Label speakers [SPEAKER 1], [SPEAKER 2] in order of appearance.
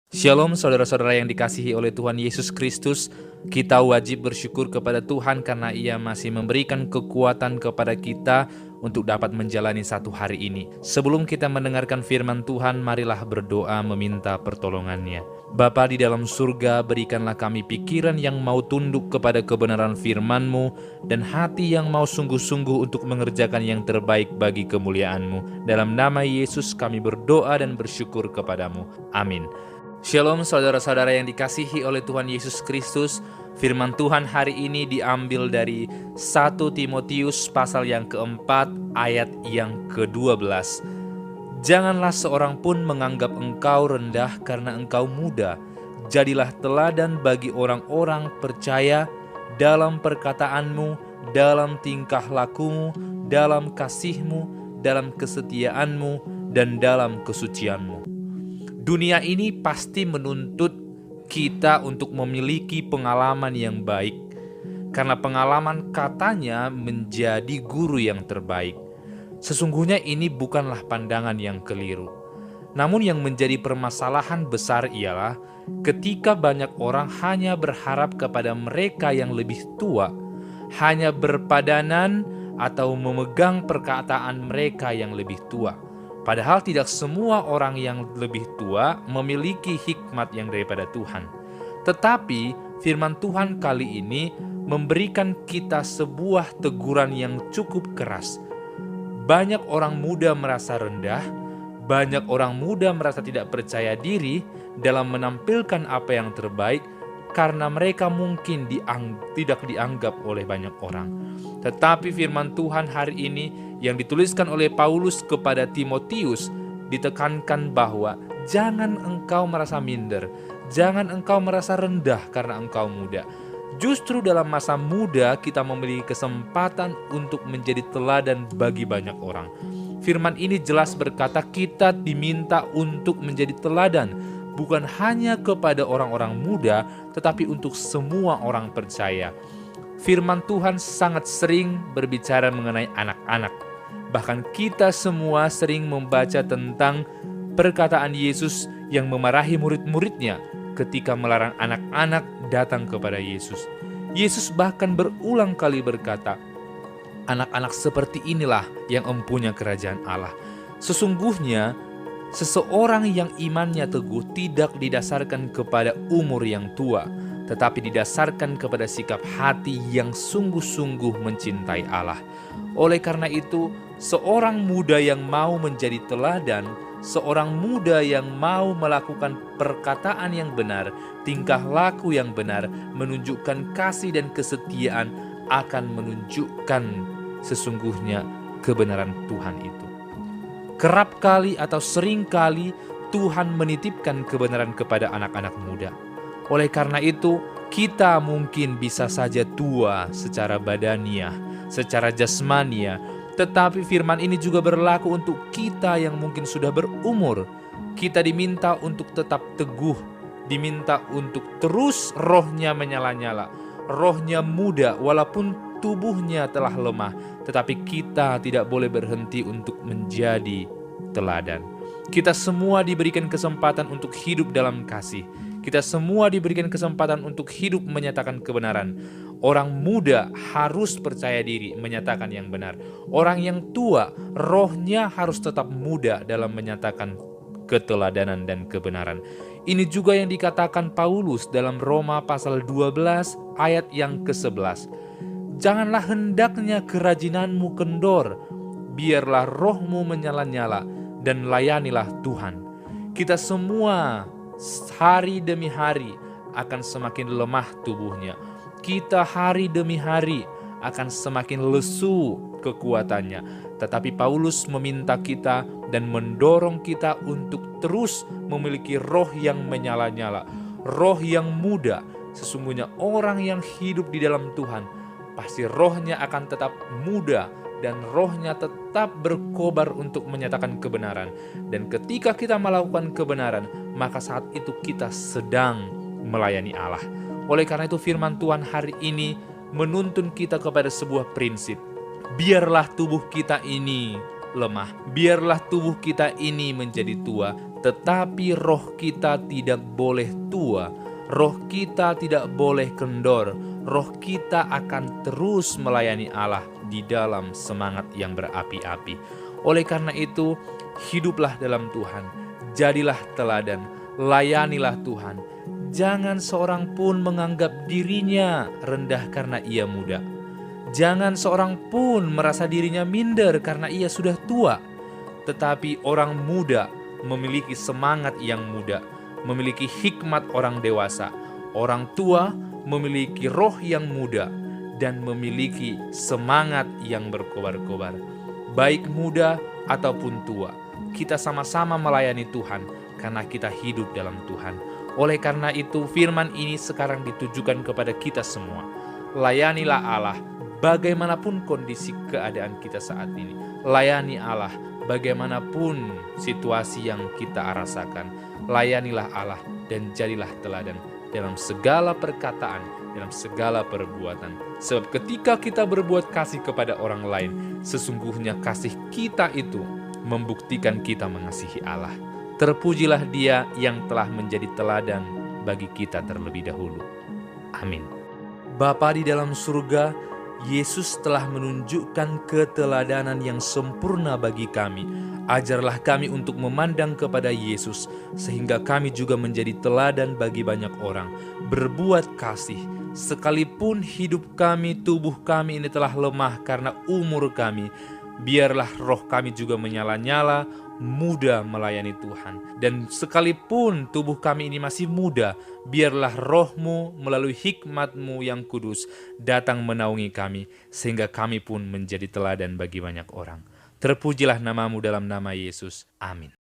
[SPEAKER 1] Shalom saudara-saudara yang dikasihi oleh Tuhan Yesus Kristus. Kita wajib bersyukur kepada Tuhan karena Ia masih memberikan kekuatan kepada kita untuk dapat menjalani satu hari ini. Sebelum kita mendengarkan firman Tuhan, marilah berdoa meminta pertolongannya. Bapa di dalam surga, berikanlah kami pikiran yang mau tunduk kepada kebenaran firman-Mu dan hati yang mau sungguh-sungguh untuk mengerjakan yang terbaik bagi kemuliaan-Mu. Dalam nama Yesus kami berdoa dan bersyukur kepadamu. Amin. Shalom saudara-saudara yang dikasihi oleh Tuhan Yesus Kristus. Firman Tuhan hari ini diambil dari 1 Timotius pasal yang keempat ayat yang ke-12. Janganlah seorang pun menganggap engkau rendah karena engkau muda. Jadilah teladan bagi orang-orang percaya dalam perkataanmu, dalam tingkah lakumu, dalam kasihmu, dalam kesetiaanmu, dan dalam kesucianmu. Dunia ini pasti menuntut kita untuk memiliki pengalaman yang baik, karena pengalaman katanya menjadi guru yang terbaik. Sesungguhnya ini bukanlah pandangan yang keliru. Namun yang menjadi permasalahan besar ialah ketika banyak orang hanya berharap kepada mereka yang lebih tua, hanya berpadanan atau memegang perkataan mereka yang lebih tua. Padahal tidak semua orang yang lebih tua memiliki hikmat yang daripada Tuhan. Tetapi firman Tuhan kali ini memberikan kita sebuah teguran yang cukup keras. Banyak orang muda merasa rendah, banyak orang muda merasa tidak percaya diri dalam menampilkan apa yang terbaik karena mereka mungkin tidak dianggap oleh banyak orang. Tetapi firman Tuhan hari ini yang dituliskan oleh Paulus kepada Timotius ditekankan bahwa jangan engkau merasa minder, jangan engkau merasa rendah karena engkau muda. Justru dalam masa muda kita memiliki kesempatan untuk menjadi teladan bagi banyak orang. Firman ini jelas berkata kita diminta untuk menjadi teladan, bukan hanya kepada orang-orang muda, tetapi untuk semua orang percaya. Firman Tuhan sangat sering berbicara mengenai anak-anak. Bahkan kita semua sering membaca tentang perkataan Yesus yang memarahi murid-muridnya ketika melarang anak-anak datang kepada Yesus. Yesus bahkan berulang kali berkata, anak-anak seperti inilah yang empunya kerajaan Allah. Sesungguhnya, seseorang yang imannya teguh tidak didasarkan kepada umur yang tua, tetapi didasarkan kepada sikap hati yang sungguh-sungguh mencintai Allah. Oleh karena itu, seorang muda yang mau menjadi teladan, seorang muda yang mau melakukan perkataan yang benar, tingkah laku yang benar, menunjukkan kasih dan kesetiaan akan menunjukkan sesungguhnya kebenaran Tuhan itu. Kerap kali atau sering kali Tuhan menitipkan kebenaran kepada anak-anak muda. Oleh karena itu, kita mungkin bisa saja tua secara badaniah, secara jasmania, tetapi firman ini juga berlaku untuk kita yang mungkin sudah berumur. Kita diminta untuk tetap teguh, diminta untuk terus rohnya menyala-nyala, rohnya muda walaupun tubuhnya telah lemah, tetapi kita tidak boleh berhenti untuk menjadi teladan. Kita semua diberikan kesempatan untuk hidup dalam kasih. Kita semua diberikan kesempatan untuk hidup menyatakan kebenaran. Orang muda harus percaya diri menyatakan yang benar. Orang yang tua, rohnya harus tetap muda dalam menyatakan keteladanan dan kebenaran. Ini juga yang dikatakan Paulus dalam Roma pasal 12 ayat yang ke-11. Janganlah hendaknya kerajinanmu kendor, biarlah rohmu menyala-nyala dan layanilah Tuhan. Kita semua hari demi hari akan semakin lemah tubuhnya. Kita hari demi hari akan semakin lesu kekuatannya. Tetapi Paulus meminta kita dan mendorong kita untuk terus memiliki roh yang menyala-nyala, roh yang muda. Sesungguhnya orang yang hidup di dalam Tuhan, pasti rohnya akan tetap muda dan rohnya tetap berkobar untuk menyatakan kebenaran. Dan ketika kita melakukan kebenaran, maka saat itu kita sedang melayani Allah. Oleh karena itu firman Tuhan hari ini menuntun kita kepada sebuah prinsip. Biarlah tubuh kita ini lemah, biarlah tubuh kita ini menjadi tua, tetapi roh kita tidak boleh tua, roh kita tidak boleh kendor, roh kita akan terus melayani Allah di dalam semangat yang berapi-api. Oleh karena itu, hiduplah dalam Tuhan, jadilah teladan, layanilah Tuhan. Jangan seorang pun menganggap dirinya rendah karena ia muda. Jangan seorang pun merasa dirinya minder karena ia sudah tua. Tetapi orang muda memiliki semangat yang muda, memiliki hikmat orang dewasa. Orang tua memiliki roh yang muda dan memiliki semangat yang berkobar-kobar. Baik muda ataupun tua, kita sama-sama melayani Tuhan karena kita hidup dalam Tuhan. Oleh karena itu, firman ini sekarang ditujukan kepada kita semua. Layanilah Allah bagaimanapun kondisi keadaan kita saat ini. Layani Allah bagaimanapun situasi yang kita rasakan. Layanilah Allah dan jadilah teladan dalam segala perkataan, dalam segala perbuatan. Sebab ketika kita berbuat kasih kepada orang lain, sesungguhnya kasih kita itu membuktikan kita mengasihi Allah. Terpujilah Dia yang telah menjadi teladan bagi kita terlebih dahulu. Amin. Bapa di dalam surga, Yesus telah menunjukkan keteladanan yang sempurna bagi kami. Ajarlah kami untuk memandang kepada Yesus, sehingga kami juga menjadi teladan bagi banyak orang. Berbuat kasih, sekalipun hidup kami, tubuh kami ini telah lemah karena umur kami, biarlah roh kami juga menyala-nyala, muda melayani Tuhan. Dan sekalipun tubuh kami ini masih muda, biarlah roh-Mu melalui hikmat-Mu yang kudus datang menaungi kami, sehingga kami pun menjadi teladan bagi banyak orang. Terpujilah nama-Mu dalam nama Yesus. Amin.